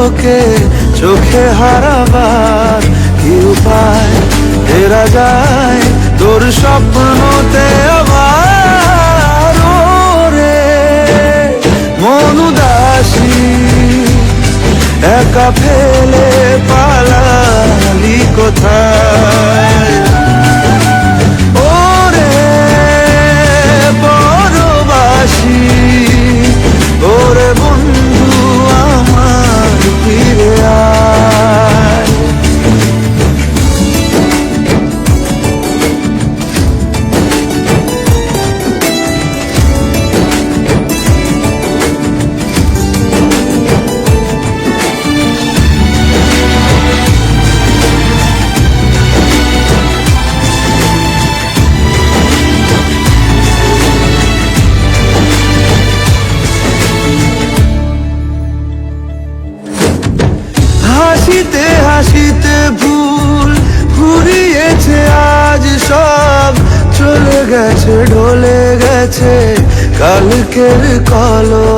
তোকে চোখে হারাবার কি উপায়? ফেরা যায় তোর স্বপ্নতে আবার। ওরে মন উদাসী একা ফেলে পালালি কোথায়? ওরে বড়বাসি ওরে বন্ধু আমার ফিরে আয়। হাসিতে হাসিতে ভুল ঘুরিয়েছে আজ সব, চলে গেছে ঢলে গেছে কালকের কলম।